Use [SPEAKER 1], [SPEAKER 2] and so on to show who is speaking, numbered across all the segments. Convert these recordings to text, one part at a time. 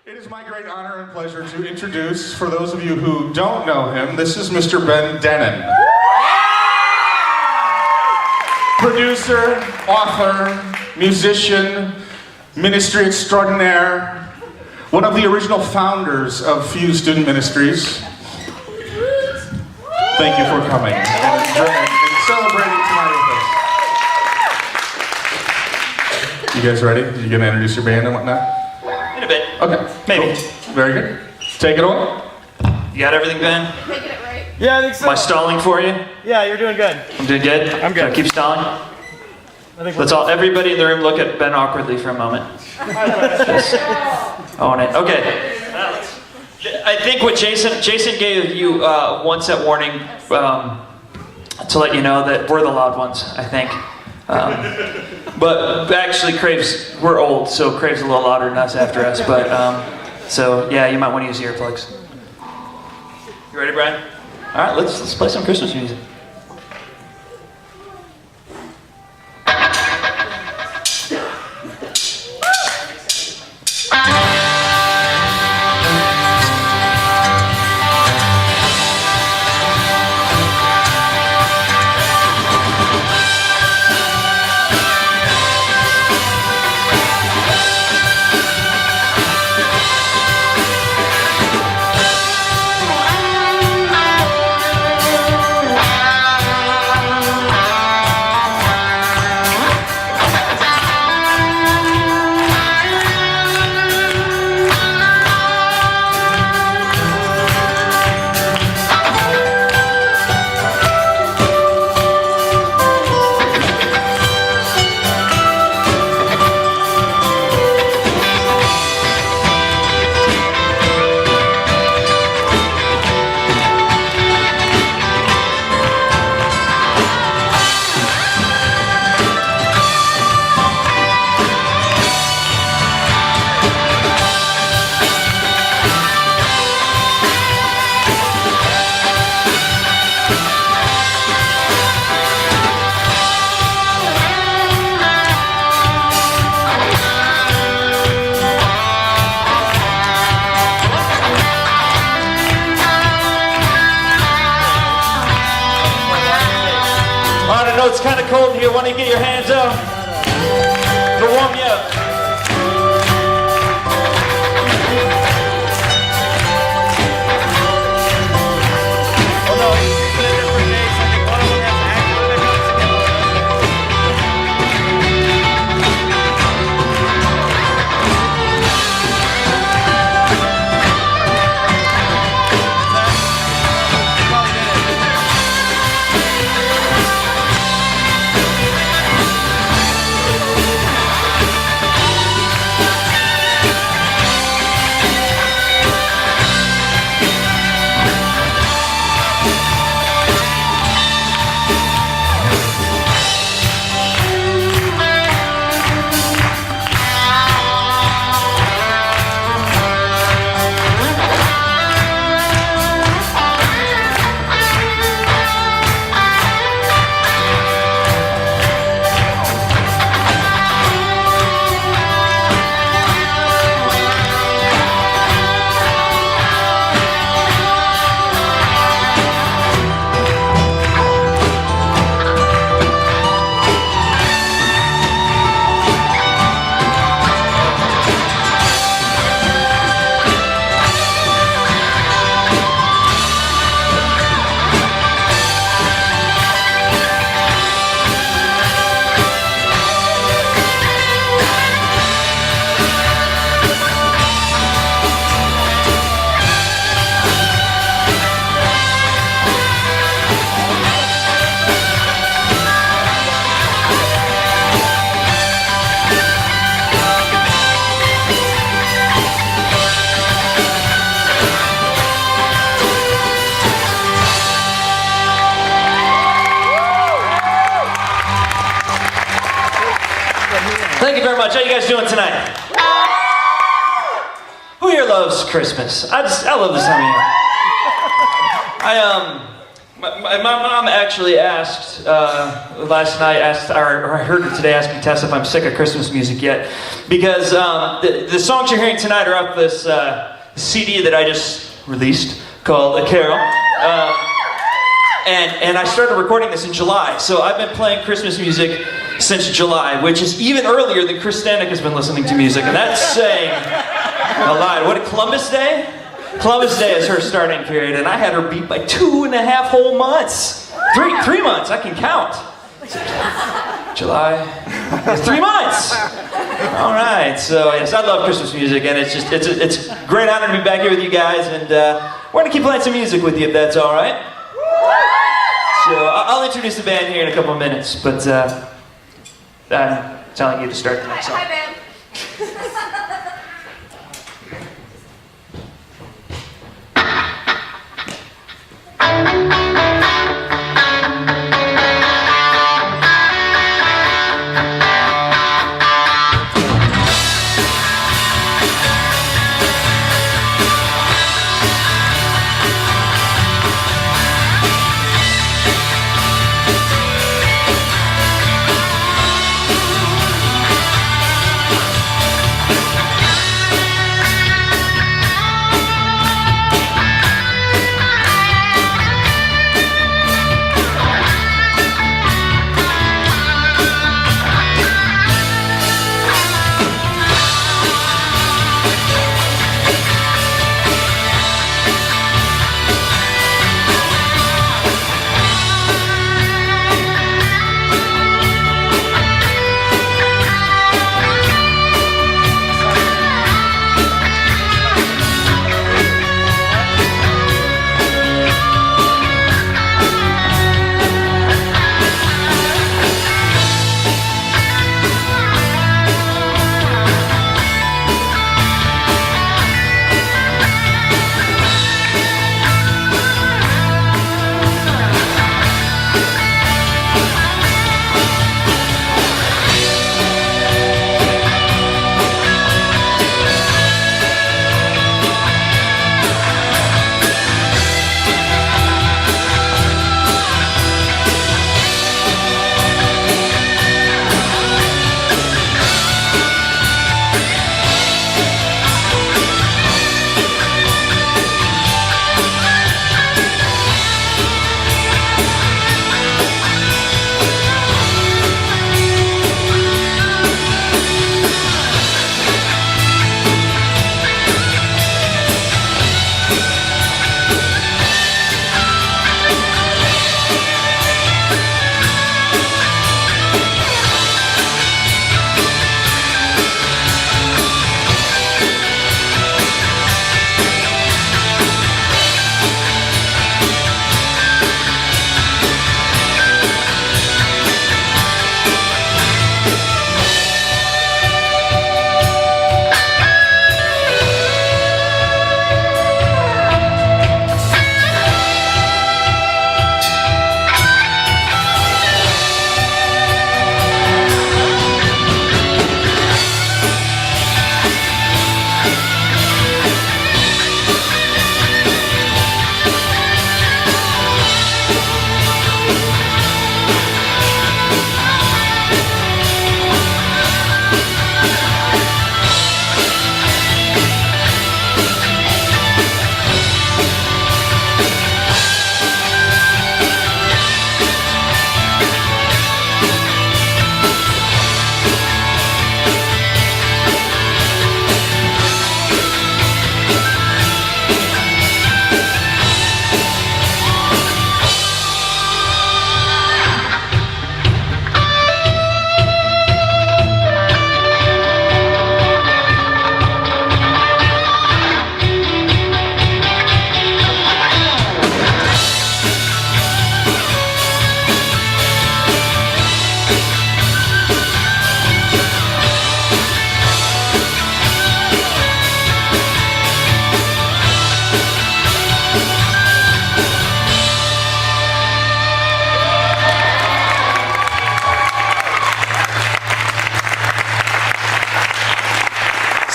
[SPEAKER 1] It is my great honor and pleasure to introduce, for those of you who don't know him, this is Mr. Denen. Producer, author, musician, ministry extraordinaire, one of the original founders of Fuse Student Ministries. Thank you for coming and celebrating tonight with us. You guys ready? You gonna introduce your band and whatnot?
[SPEAKER 2] In a bit.
[SPEAKER 1] Okay.
[SPEAKER 2] Maybe.
[SPEAKER 1] Cool. Very good. Take it away.
[SPEAKER 2] You got everything, Ben?
[SPEAKER 3] Making it right.
[SPEAKER 4] Yeah, I think so.
[SPEAKER 2] Am I stalling for you?
[SPEAKER 4] Yeah, you're doing good.
[SPEAKER 2] I'm doing good?
[SPEAKER 4] I'm good.
[SPEAKER 2] Should I keep stalling?
[SPEAKER 4] I think
[SPEAKER 2] Let's all, everybody in the room look at Ben awkwardly for a moment. Just own it. Okay. I think what Jason gave you one set warning to let you know that we're the loud ones, I think. But actually Crave's, we're old, so Crave's a little louder than us after us, but so yeah, you might want to use earplugs. You ready, Brian? All right, let's play some Christmas music. It's kind of cold here. Why don't you get your hands up? It'll warm you up. Oh no, he's been in different days. I think one of them has active Thank you very much. How you guys doing tonight? Who here loves Christmas? I love this time of year. My mom actually asked last night, or I heard her today asking Tess if I'm sick of Christmas music yet, because the songs you're hearing tonight are off this CD that I just released called A Carol, and I started recording this in July, so I've been playing Christmas music since July, which is even earlier than Chris Stanek has been listening to music, and that's saying a lot. What, Columbus Day? Columbus Day is her starting period, and I had her beat by 2.5 whole months. Three months, I can count. July, 3 months. All right, so yes, I love Christmas music, and it's a great honor to be back here with you guys, and we're gonna keep playing some music with you if that's all right. So I'll introduce the band here in a couple of minutes, but I'm telling you to start the next song.
[SPEAKER 3] Hi, band.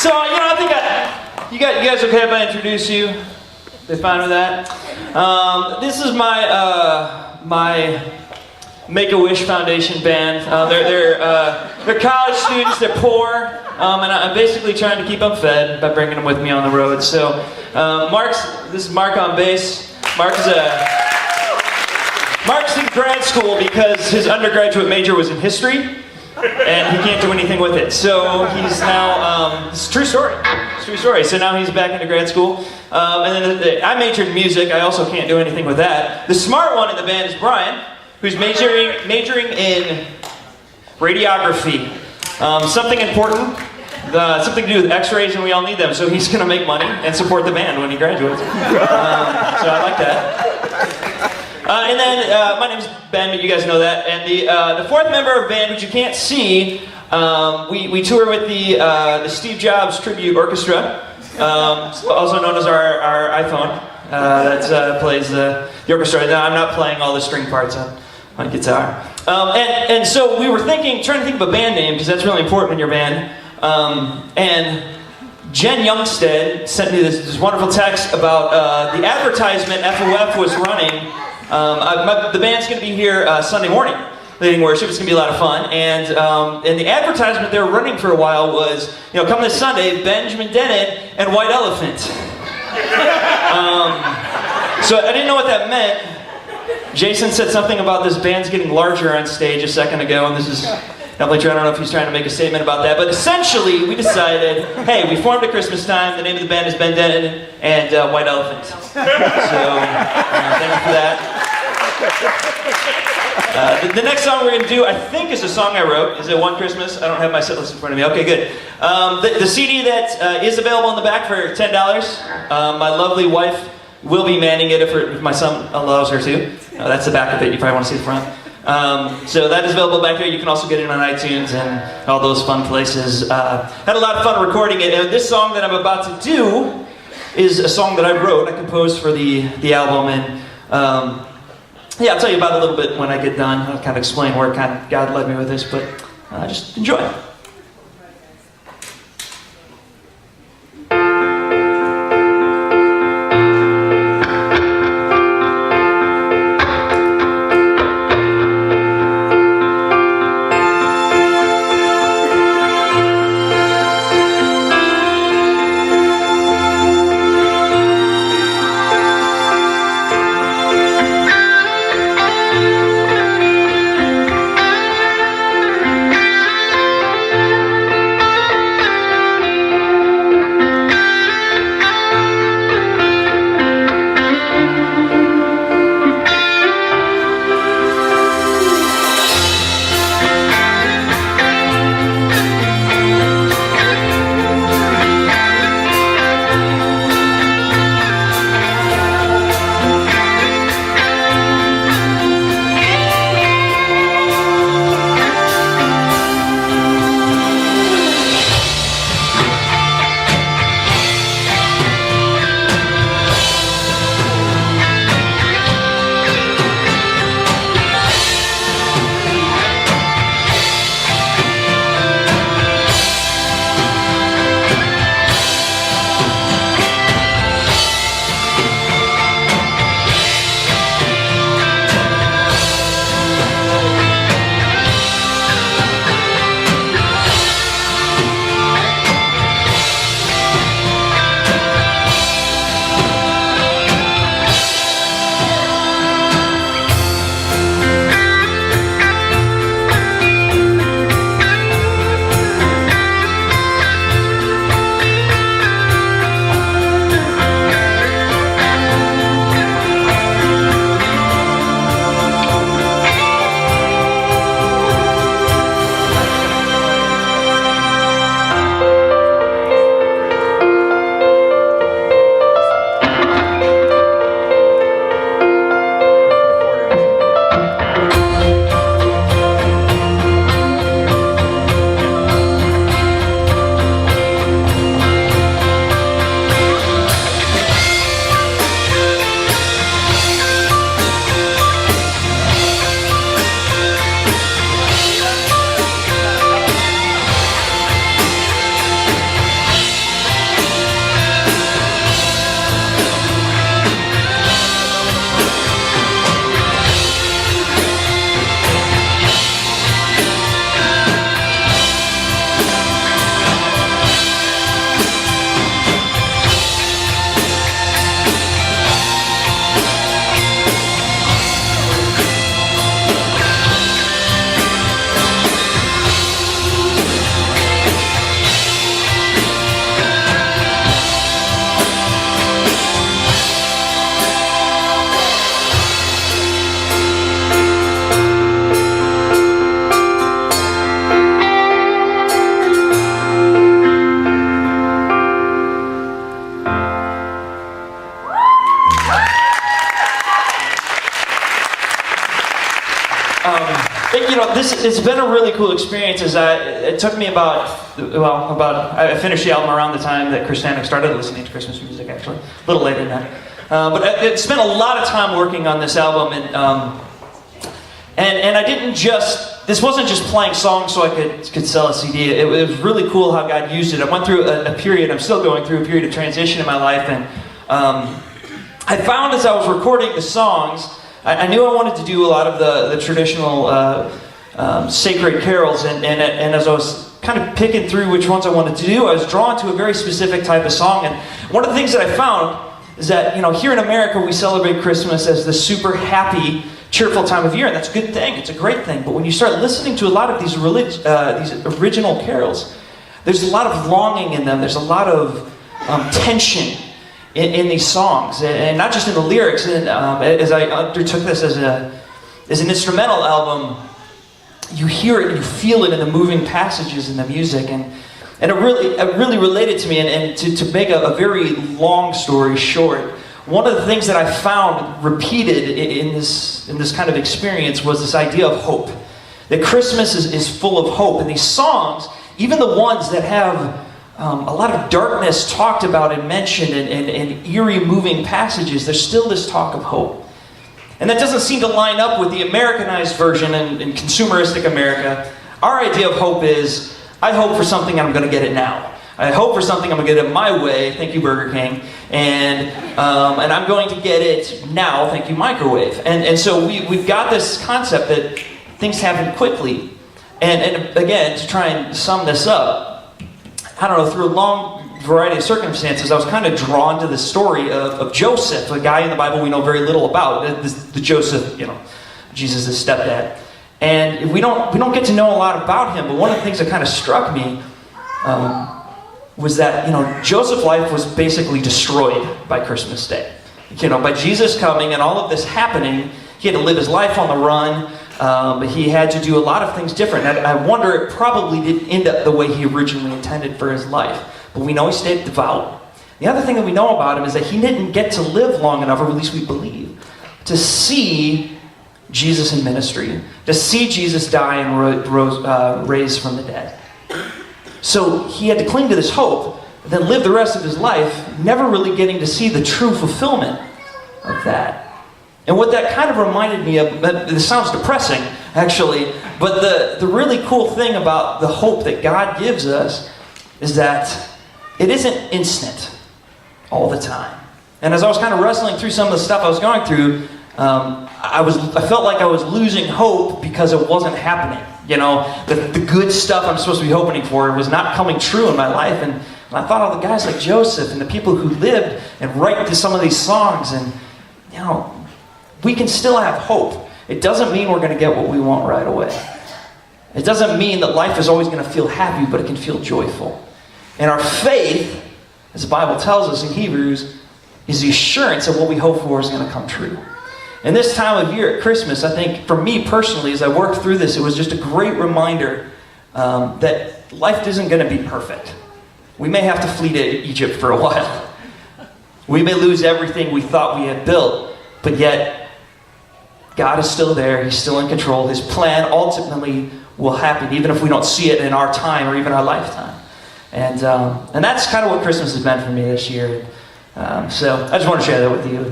[SPEAKER 2] So, I think you guys okay if I introduce you? They fine with that? This is my Make-A-Wish Foundation band. They're college students. They're poor, and I'm basically trying to keep them fed by bringing them with me on the road. So, this is Mark on bass. Mark's in grad school because his undergraduate major was in history, and he can't do anything with it. So he's now, it's a true story. It's a true story. So now he's back into grad school. And then I majored in music. I also can't do anything with that. The smart one in the band is Brian, who's majoring in radiography. Something important, something to do with x-rays, and we all need them. So he's going to make money and support the band when he graduates. So I like that. And then, my name's Ben, but you guys know that. And the fourth member of the band, which you can't see, we tour with the Steve Jobs Tribute Orchestra, also known as our iPhone, that plays the orchestra. Now, I'm not playing all the string parts on guitar. And so we were trying to think of a band name, because that's really important in your band. And Jen Youngstead sent me this wonderful text about the advertisement FOF was running. The band's going to be here Sunday morning, leading worship. It's going to be a lot of fun. And the advertisement they were running for a while was, come this Sunday, Benjamin Denen and White Elephant. So I didn't know what that meant. Jason said something about this band's getting larger on stage a second ago, and this is definitely true. I don't know if he's trying to make a statement about that, but essentially we decided, hey, we formed at Christmas time. The name of the band is Ben Denen and White Elephant. So thank you for that. The next song we're going to do, I think, is a song I wrote. Is it One Christmas? I don't have my set list in front of me. Okay, good. The CD that is available in the back for $10. My lovely wife will be manning it if my son allows her to. That's the back of it. You probably want to see the front. So that is available back there. You can also get it on iTunes and all those fun places. Had a lot of fun recording it. And this song that I'm about to do is a song that I wrote. I composed for the album. And yeah, I'll tell you about it a little bit when I get done. I'll kind of explain where kind of God led me with this. But just enjoy. it's been a really cool experience. It took me I finished the album around the time that Christianic started listening to Christmas music, actually, a little later than that. But I spent a lot of time working on this album, and I didn't this wasn't just playing songs so I could sell a CD. It was really cool how God used it. I went through a period, I'm still going through a period of transition in my life, and I found as I was recording the songs, I knew I wanted to do a lot of the traditional sacred carols, and as I was kind of picking through which ones I wanted to do, I was drawn to a very specific type of song. And one of the things that I found is that, here in America we celebrate Christmas as the super happy, cheerful time of year, and that's a good thing, it's a great thing. But when you start listening to a lot of these original carols, there's a lot of longing in them, there's a lot of tension in these songs, and not just in the lyrics. And as I undertook this as an instrumental album, you hear it and you feel it in the moving passages in the music, and it really related to me. And to make a very long story short, one of the things that I found repeated in this kind of experience was this idea of hope. That Christmas is full of hope, and these songs, even the ones that have a lot of darkness talked about and mentioned, and eerie moving passages, there's still this talk of hope. And that doesn't seem to line up with the Americanized version in consumeristic America. Our idea of hope is, I hope for something and I'm going to get it now. I hope for something I'm going to get it my way, thank you Burger King, and I'm going to get it now, thank you microwave. And so we've got this concept that things happen quickly. And again, to try and sum this up, I don't know, through a long variety of circumstances, I was kind of drawn to the story of Joseph, a guy in the Bible we know very little about. The Joseph, Jesus' stepdad. And we don't get to know a lot about him, but one of the things that kind of struck me was that, Joseph's life was basically destroyed by Christmas Day. By Jesus coming and all of this happening, he had to live his life on the run. But he had to do a lot of things different. And I wonder, it probably didn't end up the way he originally intended for his life. But we know he stayed devout. The other thing that we know about him is that he didn't get to live long enough, or at least we believe, to see Jesus in ministry, to see Jesus die and raise from the dead. So he had to cling to this hope, then live the rest of his life, never really getting to see the true fulfillment of that. And what that kind of reminded me of, this sounds depressing, actually, but the really cool thing about the hope that God gives us is that it isn't instant all the time. And as I was kind of wrestling through some of the stuff I was going through, I felt like I was losing hope because it wasn't happening. The good stuff I'm supposed to be hoping for was not coming true in my life. And I thought of the guys like Joseph and the people who lived and write to some of these songs, and we can still have hope. It doesn't mean we're going to get what we want right away. It doesn't mean that life is always going to feel happy, but it can feel joyful. And our faith, as the Bible tells us in Hebrews, is the assurance that what we hope for is going to come true. And this time of year at Christmas, I think for me personally, as I worked through this, it was just a great reminder that life isn't going to be perfect. We may have to flee to Egypt for a while. We may lose everything we thought we had built, but yet God is still there. He's still in control. His plan ultimately will happen, even if we don't see it in our time or even our lifetime. And that's kind of what Christmas has been for me this year. So I just want to share that with you.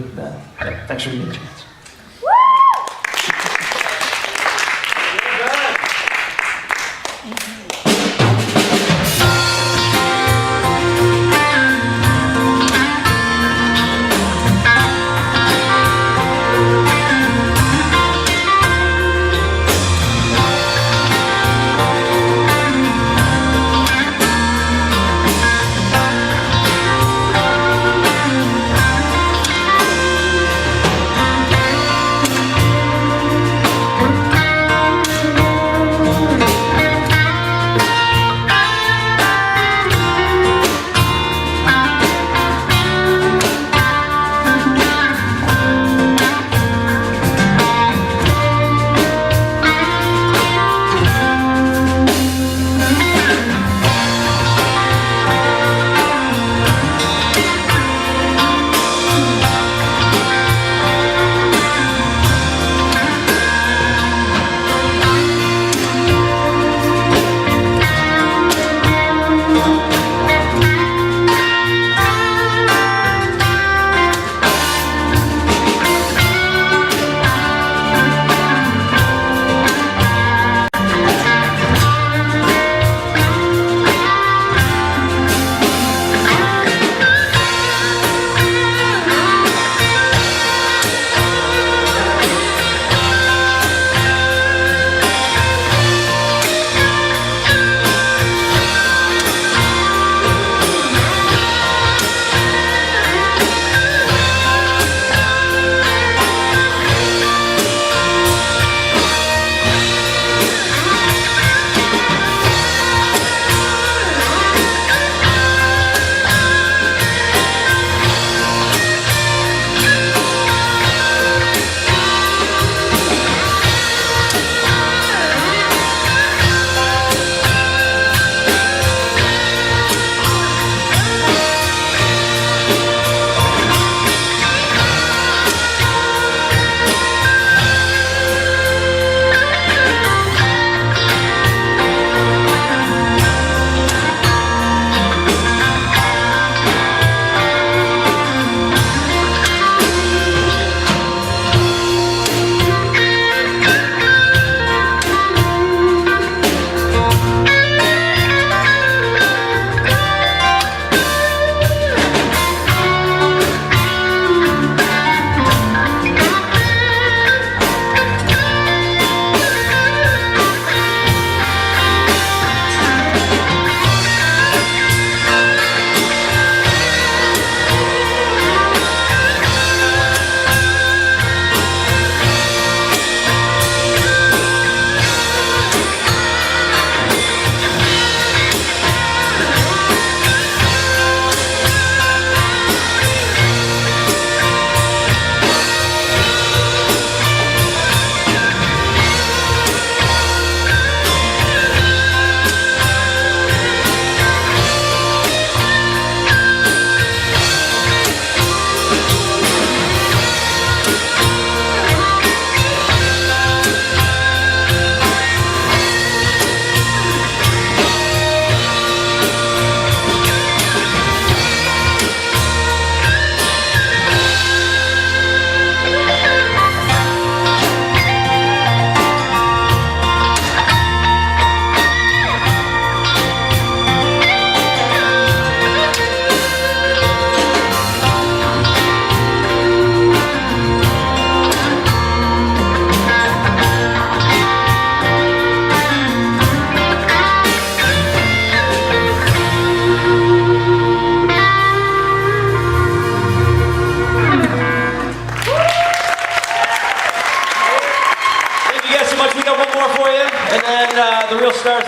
[SPEAKER 2] Thanks for giving me a chance.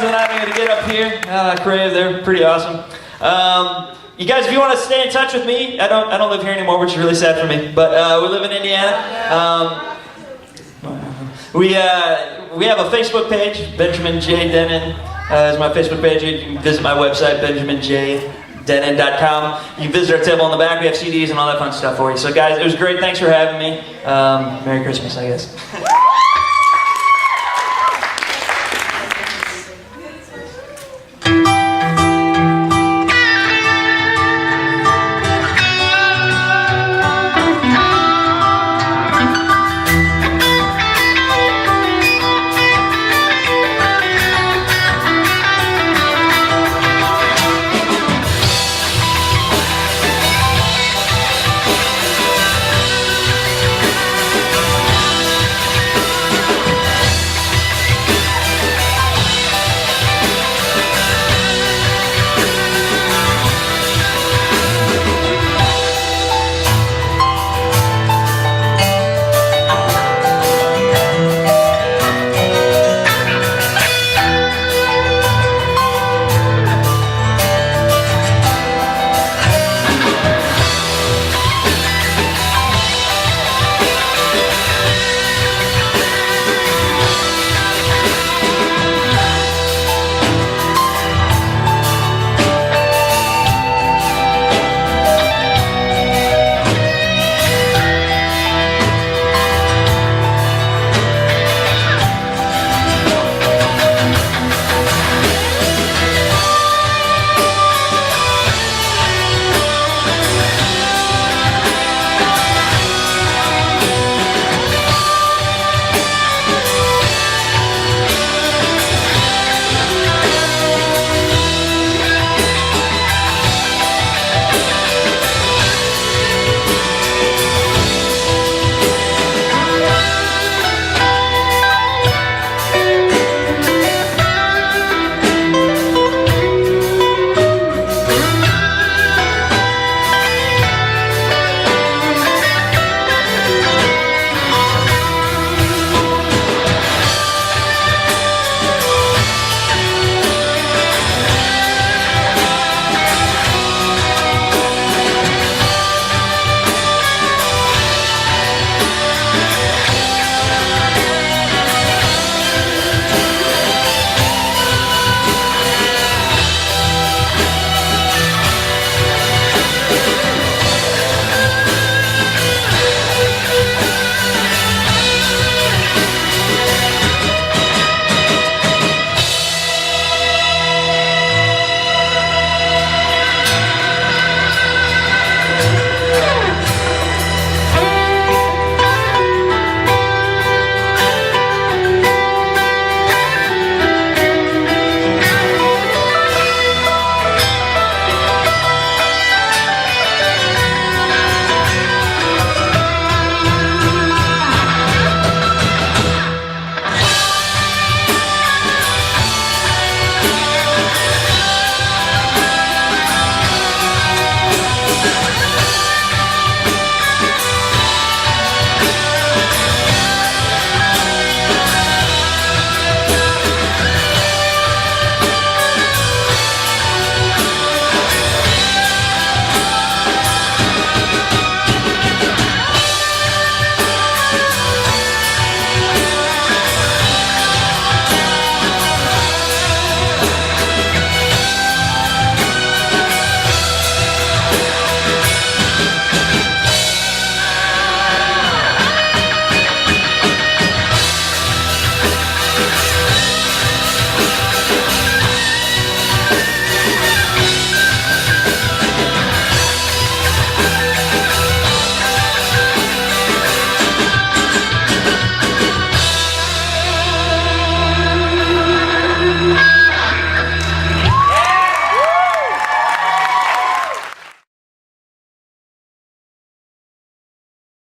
[SPEAKER 2] guys are not going to get up here. Crave, they're pretty awesome. You guys, if you want to stay in touch with me, I don't live here anymore, which is really sad for me. But we live in Indiana. We have a Facebook page, Benjamin J. Denen is my Facebook page. You can visit my website, benjaminjdenen.com. You can visit our table in the back. We have CDs and all that fun stuff for you. So guys, it was great. Thanks for having me. Merry Christmas, I guess.